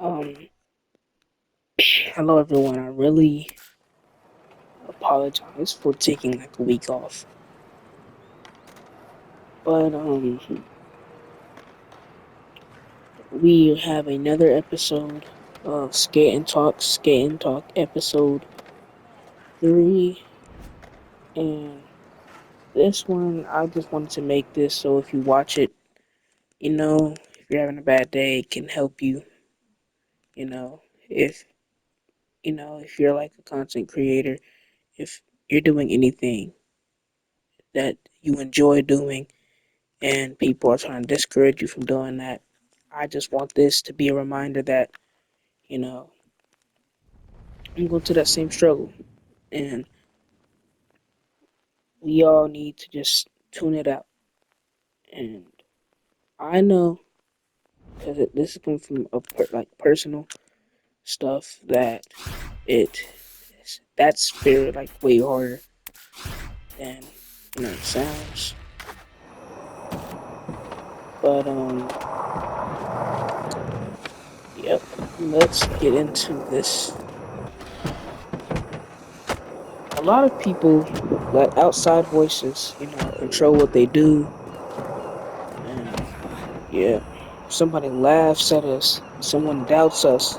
Um, Hello everyone. I really apologize for taking like a week off, but we have another episode of Skate and Talk episode 3, and this one I just wanted to make this so if you watch it, if you're having a bad day, it can help you. You know, if if you're like a content creator, if you're doing anything that you enjoy doing and people are trying to discourage you from doing that. I just want this to be a reminder that, you know, I'm going through that same struggle and we all need to just tune it out. And I know, because this is coming from like personal stuff, that it that's very like way harder than it sounds. But yep, let's get into this. A lot of people let outside voices, control what they do. And yeah, somebody laughs at us, someone doubts us.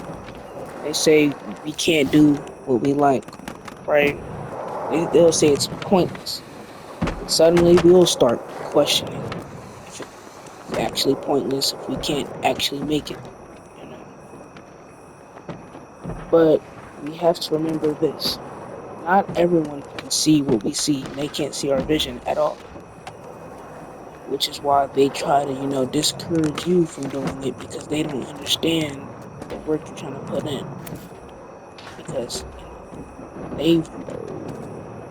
They say we can't do what we like, right? They'll say it's pointless. And suddenly we'll start questioning if it's actually pointless, if we can't actually make it, you know. But we have to remember this. Not everyone can see what we see, and they can't see our vision at all. Which is why they try to, discourage you from doing it because they don't understand the work you're trying to put in. Because, they've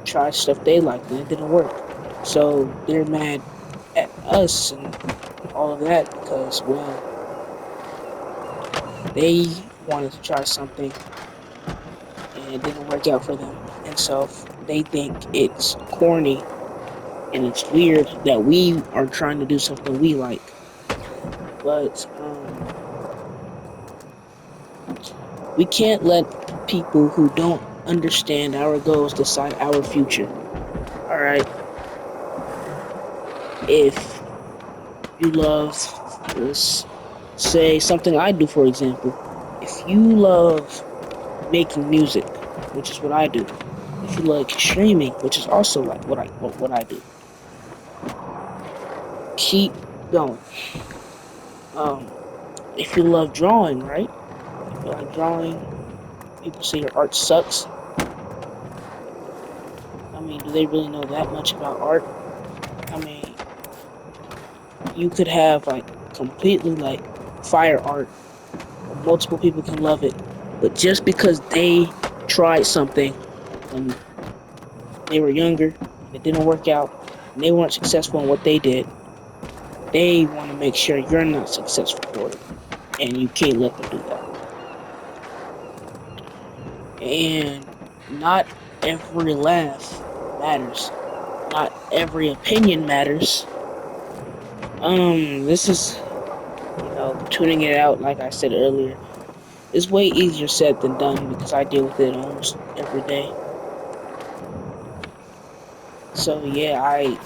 tried stuff they liked and it didn't work. So they're mad at us and all of that because, well, they wanted to try something and it didn't work out for them. And so they think it's corny and it's weird that we are trying to do something we like. But we can't let people who don't understand our goals decide our future. All right. If you love, let's say something I do, for example. If you love making music, which is what I do. If you like streaming, which is also like what I do, keep going. Um, if you love drawing, right? If you like drawing, people say your art sucks. I mean, do they really know that much about art? I mean, you could have like completely like fire art where multiple people can love it, but just because they tried something when they were younger and it didn't work out and they weren't successful in what they did, they want to make sure you're not successful for it, and you can't let them do that. And not every laugh matters. Not every opinion matters. This is, tuning it out, like I said earlier, is way easier said than done because I deal with it almost every day. So yeah, I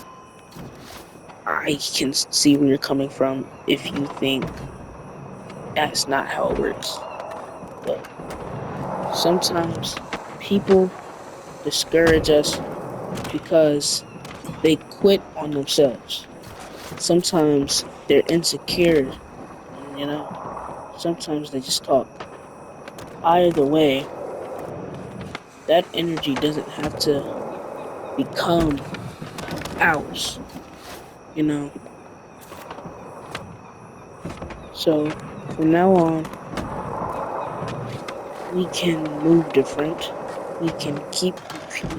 can see where you're coming from if you think that's not how it works. But sometimes people discourage us because they quit on themselves. Sometimes they're insecure and sometimes they just talk. Either way, that energy doesn't have to become ours, you know. So from now on, we can move different. We can keep.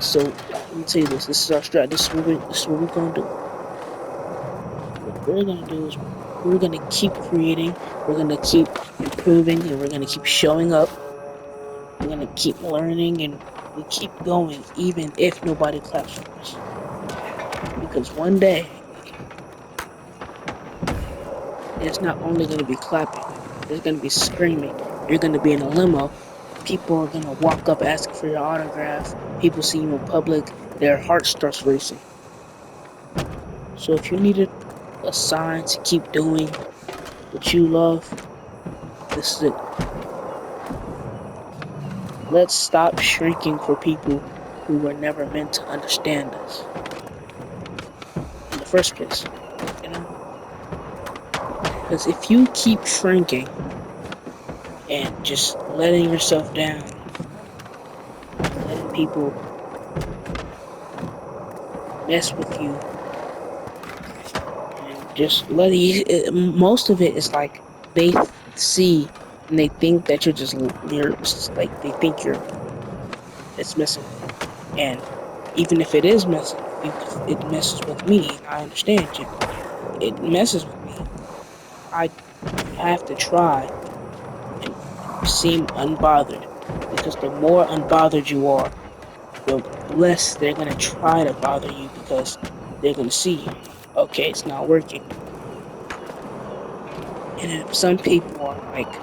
So let me tell you this. This is our strat. This is what we're gonna do. What we're gonna do is we're gonna keep creating. We're gonna keep improving, and we're gonna keep showing up. We're gonna keep learning, and we keep going, even if nobody claps for us. Because one day, it's not only gonna be clapping. There's gonna be screaming. you're gonna be in a limo. People are gonna walk up asking for your autograph. People see you in public, their heart starts racing. So if you needed a sign to keep doing what you love, this is it. Let's stop shrinking for people who were never meant to understand us in the first place, you know? Because if you keep shrinking and just letting yourself down, letting people mess with you, and just letting you, most of it is like they see and they think that you're like they think it's messing with you. And even if it is messing with you, because it messes with me, and I understand you, it messes with me. I have to try and seem unbothered, because the more unbothered you are, the less they're gonna try to bother you, because they're gonna see, okay, it's not working. And if some people are like,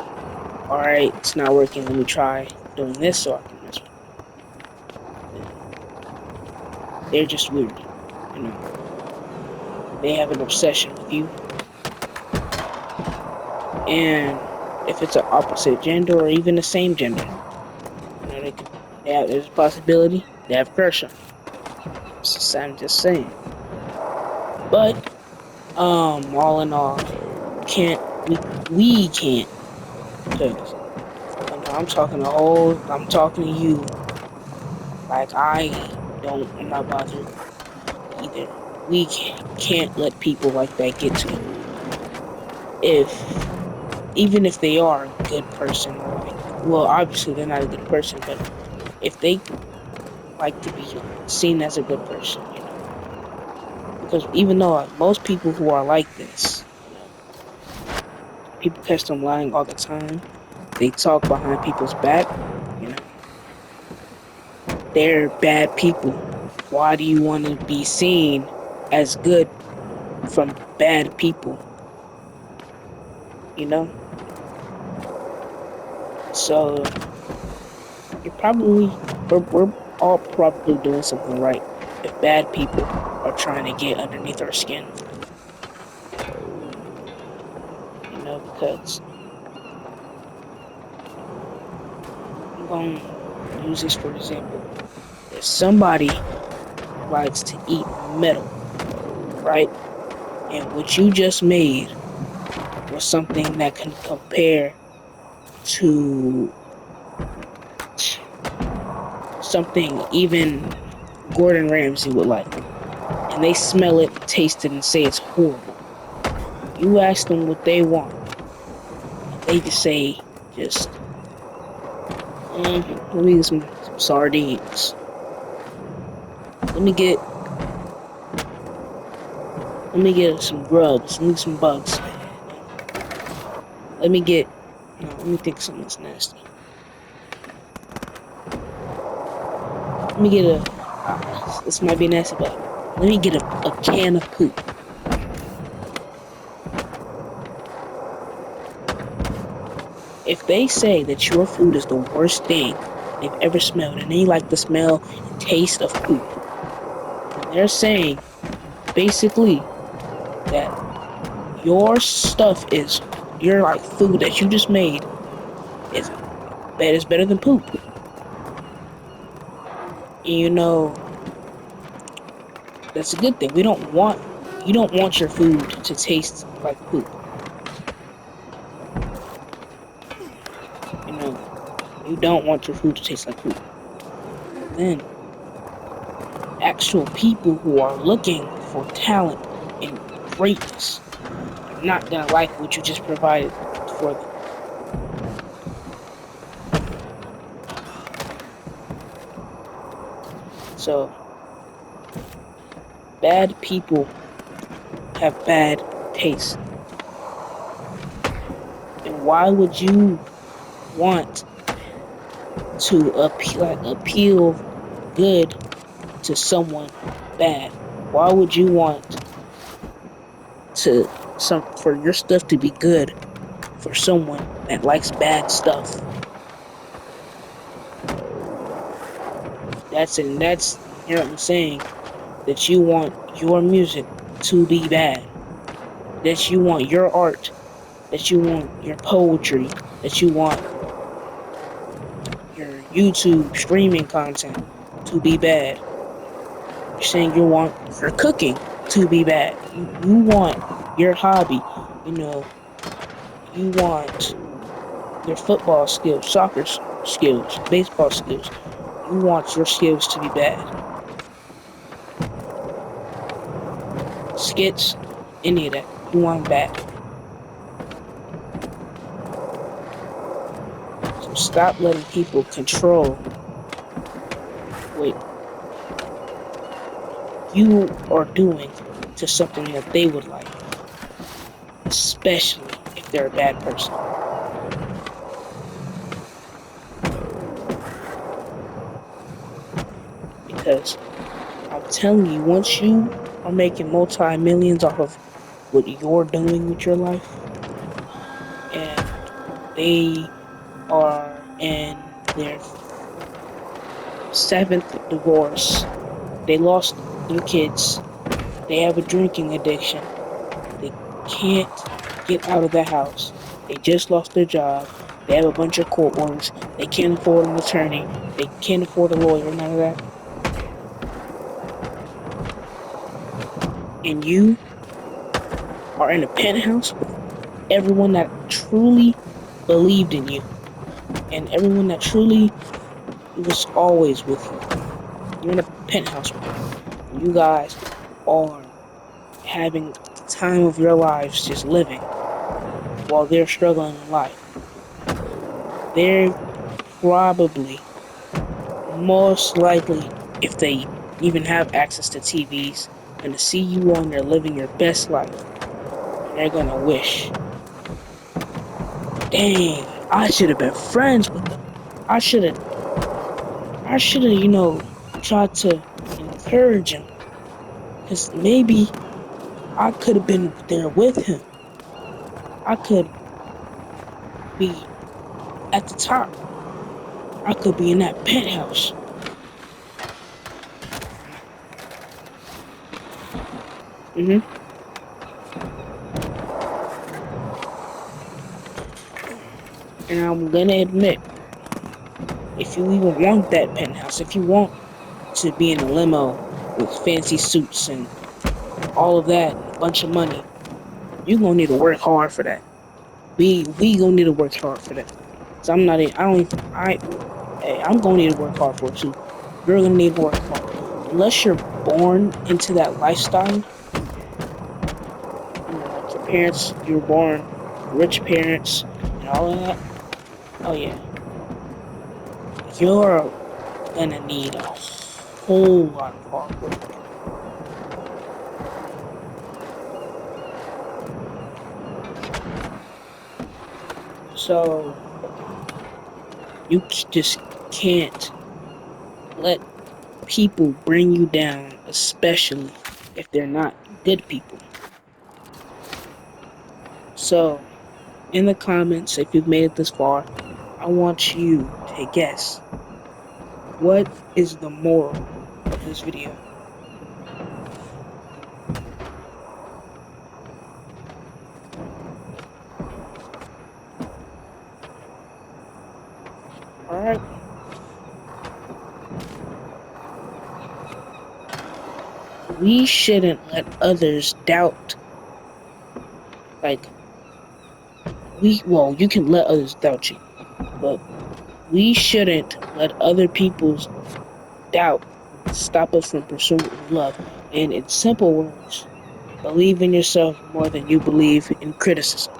alright, it's not working, let me try doing this so I can mess with it. They're just weird, you know. They have an obsession with you. And if it's an opposite gender or even the same gender, you know, there's a possibility they have a crush on you. I'm just saying. But all in all, can't we can't, because I'm talking to you, like I'm not bothered either. We can't let people like that get to you. Even if they are a good person, or like, well, obviously they're not a good person, but if they like to be seen as a good person, you know, because even though most people who are like this, you know, people catch them lying all the time. They talk behind people's back, you know. They're bad people. Why do you want to be seen as good from bad people? You know? So we're all probably doing something right if bad people are trying to get underneath our skin. You know, because I'm going to use this for example. If somebody likes to eat metal, right? And what you just made was something that can compare to something even Gordon Ramsay would like. And they smell it, taste it, and say it's horrible. You ask them what they want, and they just say, let me get some sardines. Let me get some grubs. Let me get some bugs. Let me think of something that's nasty. Let me get this might be nasty, but let me get a can of poop. If they say that your food is the worst thing they've ever smelled, and they like the smell and taste of poop, then they're saying basically that your stuff is your like food that you just made is better than poop. And you know, that's a good thing. You don't want your food to taste like poop. You know, you don't want your food to taste like poop. Then actual people who are looking for talent and greatness are not gonna like what you just provided for them. So bad people have bad taste. And why would you want to appeal good to someone bad? Why would you want for your stuff to be good for someone that likes bad stuff. That's inherently saying that you want your music to be bad. That you want your art, that you want your poetry, that you want your YouTube streaming content to be bad. You're saying you want your cooking to be bad. You want your hobby, you know, you want your football skills, soccer skills, baseball skills. You want your skills to be bad. Skits, any of that. You want them bad. So stop letting people control what you are doing to something that they would like. Especially if they're a bad person. Because I'm telling you, once you are making multi-millions off of what you're doing with your life, and they are in their 7th divorce, they lost their kids, they have a drinking addiction, they can't get out of the house, they just lost their job, they have a bunch of court orders, they can't afford an attorney, they can't afford a lawyer, none of that. And you are in a penthouse with everyone that truly believed in you and everyone that truly was always with you. You're in a penthouse with them. You guys are having the time of your lives just living while they're struggling in life. They're probably, most likely, if they even have access to TVs, and to see you on there living your best life, they're gonna wish, dang, I should have been friends with them. I should have, tried to encourage him. Because maybe I could have been there with him. I could be at the top. I could be in that penthouse. And I'm gonna admit, if you even want that penthouse, if you want to be in a limo with fancy suits and all of that, and a bunch of money, you're gonna need to work hard for that. We gonna need to work hard for that. So I'm gonna need to work hard for it too. You're gonna need to work hard. Unless you're born into that lifestyle, like your parents, you were born rich parents and all of that. Oh yeah, you're gonna need a whole lot of hard work. So you just can't let people bring you down, especially if they're not good people. So, in the comments, if you've made it this far, I want you to guess, what is the moral of this video? Alright? We shouldn't let others doubt. You can let others doubt you, but we shouldn't let other people's doubt stop us from pursuing love. And in simple words, believe in yourself more than you believe in criticism.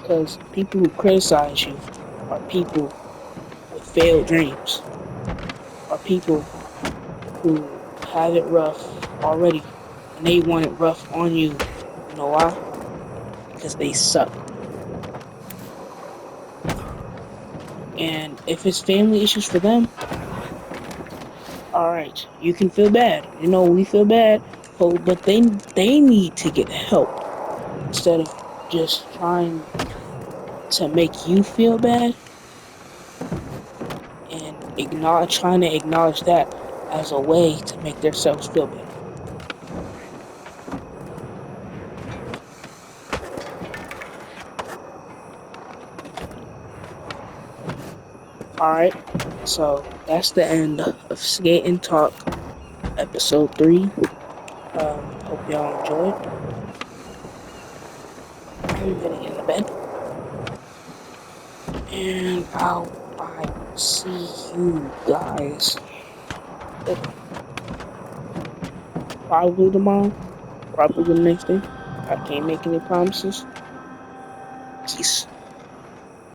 Because people who criticize you are people with failed dreams, are people who have it rough already, and they want it rough on you. You know why? Because they suck. And if it's family issues for them, alright, you can feel bad. We feel bad, but they need to get help instead of just trying to make you feel bad and trying to acknowledge that as a way to make themselves feel better. Alright, so that's the end of Skate and Talk episode 3. Hope y'all enjoyed. I'm gonna get in bed. And I will see you guys probably tomorrow, probably the next day. I can't make any promises. Peace.